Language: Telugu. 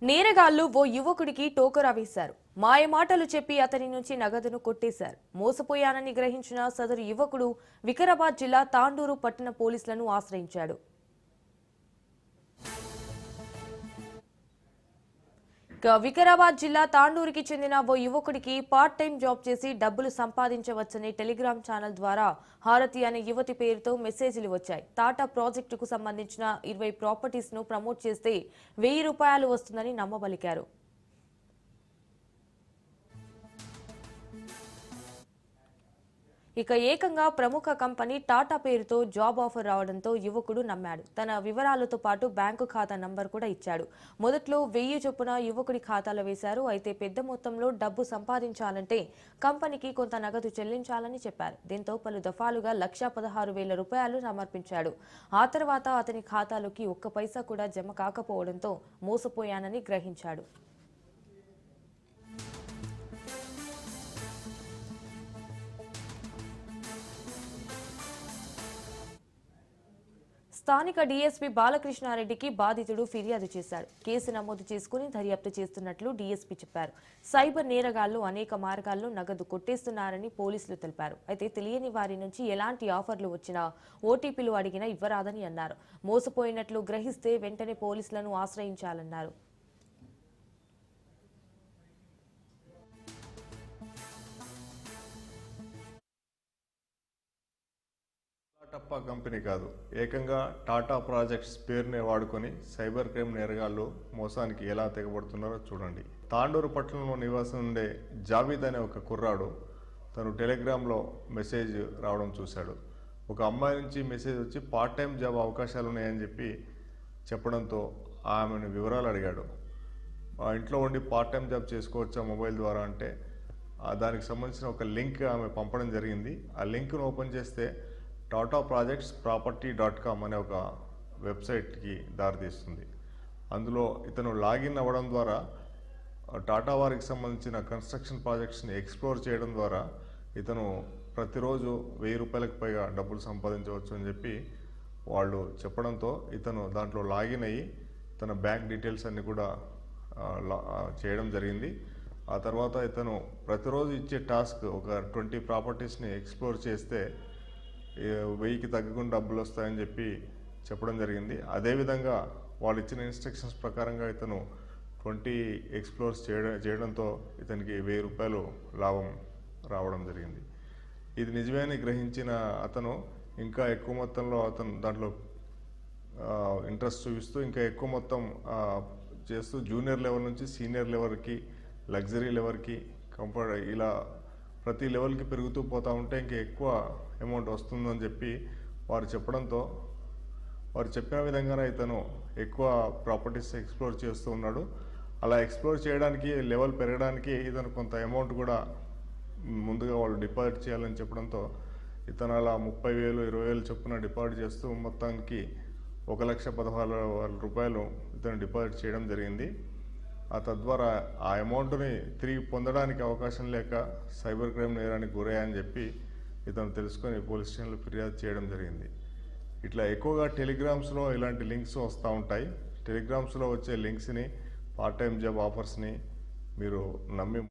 నేరగాళ్లు ఓ యువకుడికి టోకరా వేశారు. మాయమాటలు చెప్పి అతని నుంచి నగదును కొట్టేశారు. మోసపోయానని గ్రహించిన సదరు యువకుడు వికారాబాద్ జిల్లా తాండూరు పట్టణ పోలీసులను ఆశ్రయించాడు. వికారాబాద్ జిల్లా తాండూరుకి చెందిన ఓ యువకుడికి పార్ట్ టైం జాబ్ చేసి డబ్బులు సంపాదించవచ్చని టెలిగ్రామ్ ఛానల్ ద్వారా హారతి అనే యువతి పేరుతో మెసేజ్లు వచ్చాయి. టాటా ప్రాజెక్టుకు సంబంధించిన 20 ప్రాపర్టీస్ ను ప్రమోట్ చేస్తే ₹1000 వస్తుందని నమ్మబలికారు. ఇక ఏకంగా ప్రముఖ కంపెనీ టాటా పేరుతో జాబ్ ఆఫర్ రావడంతో యువకుడు నమ్మాడు. తన వివరాలతో పాటు బ్యాంకు ఖాతా నంబర్ కూడా ఇచ్చాడు. మొదట్లో 1000 చొప్పున యువకుడి ఖాతాలో వేశారు. అయితే పెద్ద మొత్తంలో డబ్బు సంపాదించాలంటే కంపెనీకి కొంత నగదు చెల్లించాలని చెప్పారు. దీంతో పలు దఫాలుగా ₹116,000 సమర్పించాడు. ఆ తర్వాత అతని ఖాతాలోకి ఒక్క పైసా కూడా జమ కాకపోవడంతో మోసపోయానని గ్రహించాడు. స్థానిక డీఎస్పీ బాలకృష్ణారెడ్డికి బాధితుడు ఫిర్యాదు చేశాడు. కేసు నమోదు చేసుకుని దర్యాప్తు చేస్తున్నట్లు డీఎస్పీ చెప్పారు. సైబర్ నేరగాళ్లు అనేక మార్గాల్లో నగదు కొట్టేస్తున్నారని పోలీసులు తెలిపారు. అయితే తెలియని వారి నుంచి ఎలాంటి ఆఫర్లు వచ్చినా ఓటీపీలు అడిగినా ఇవ్వరాదని అన్నారు. మోసపోయినట్లు గ్రహిస్తే వెంటనే పోలీసులను ఆశ్రయించాలన్నారు. టాటా కంపెనీ కాదు, ఏకంగా టాటా ప్రాజెక్ట్స్ పేరునే వాడుకొని సైబర్ క్రైమ్ నేరగాళ్లు మోసానికి ఎలా తెగబడుతున్నారో చూడండి. తాండూరు పట్టణంలో నివాసం ఉండే జావీద్ అనే ఒక కుర్రాడు తను టెలిగ్రామ్లో మెసేజ్ రావడం చూశాడు. ఒక అమ్మాయి నుంచి మెసేజ్ వచ్చి పార్ట్ టైం జాబ్ అవకాశాలు ఉన్నాయని చెప్పి చెప్పడంతో ఆమెను వివరాలు అడిగాడు. ఆ ఇంట్లో ఉండి పార్ట్ టైం జాబ్ చేసుకోవచ్చా మొబైల్ ద్వారా అంటే దానికి సంబంధించిన ఒక లింక్ ఆమె పంపడం జరిగింది. ఆ లింక్ను ఓపెన్ చేస్తే టాటా ప్రాజెక్ట్స్ ప్రాపర్టీ.com అనే ఒక వెబ్సైట్కి దారితీస్తుంది. అందులో ఇతను లాగిన్ అవ్వడం ద్వారా టాటా వారికి సంబంధించిన కన్స్ట్రక్షన్ ప్రాజెక్ట్స్ని ఎక్స్ప్లోర్ చేయడం ద్వారా ఇతను ప్రతిరోజు ₹1000 పైగా డబ్బులు సంపాదించవచ్చు అని చెప్పి వాళ్ళు చెప్పడంతో ఇతను దాంట్లో లాగిన్ అయ్యి తన బ్యాంక్ డీటెయిల్స్ అన్నీ కూడా చేయడం జరిగింది. ఆ తర్వాత ఇతను ప్రతిరోజు ఇచ్చే టాస్క్ ఒక 20 ప్రాపర్టీస్ని ఎక్స్ప్లోర్ చేస్తే 1000కి తగ్గకుండా డబ్బులు వస్తాయని చెప్పి చెప్పడం జరిగింది. అదేవిధంగా వాళ్ళు ఇచ్చిన ఇన్స్ట్రక్షన్స్ ప్రకారంగా ఇతను 20 ఎక్స్ప్లోర్స్ చేయడంతో ఇతనికి ₹1000 లాభం రావడం జరిగింది. ఇది నిజమేని గ్రహించిన అతను ఇంకా ఎక్కువ మొత్తంలో అతను దాంట్లో ఇంట్రెస్ట్ చూపిస్తూ ఇంకా ఎక్కువ మొత్తం చేస్తూ జూనియర్ లెవెల్ నుంచి సీనియర్ లెవెల్కి, లగ్జరీ లెవెల్కి, కంఫర్ట్ ఇలా ప్రతి లెవెల్కి పెరుగుతూ పోతూ ఉంటే ఇంకా ఎక్కువ అమౌంట్ వస్తుందని చెప్పి వారు చెప్పడంతో వారు చెప్పిన విధంగానే ఇతను ఎక్కువ ప్రాపర్టీస్ ఎక్స్ప్లోర్ చేస్తూ ఉన్నాడు. అలా ఎక్స్ప్లోర్ చేయడానికి లెవెల్ పెరగడానికి ఇతను కొంత అమౌంట్ కూడా ముందుగా వాళ్ళు డిపాజిట్ చేయాలని చెప్పడంతో ఇతను అలా 30,000, 20,000 చొప్పున డిపాజిట్ చేస్తూ మొత్తానికి ₹1,16,000 ఇతను డిపాజిట్ చేయడం జరిగింది. తద్వారా ఆ అమౌంట్ని తిరిగి పొందడానికి అవకాశం లేక సైబర్ క్రైమ్ నేరానికి గురయ్యాయని చెప్పి ఇతను తెలుసుకొని పోలీస్ స్టేషన్లో ఫిర్యాదు చేయడం జరిగింది. ఇట్లా ఎక్కువగా టెలిగ్రామ్స్లో ఇలాంటి లింక్స్ వస్తూ ఉంటాయి. టెలిగ్రామ్స్లో వచ్చే లింక్స్ని, పార్ట్ టైం జాబ్ ఆఫర్స్ని మీరు నమ్మి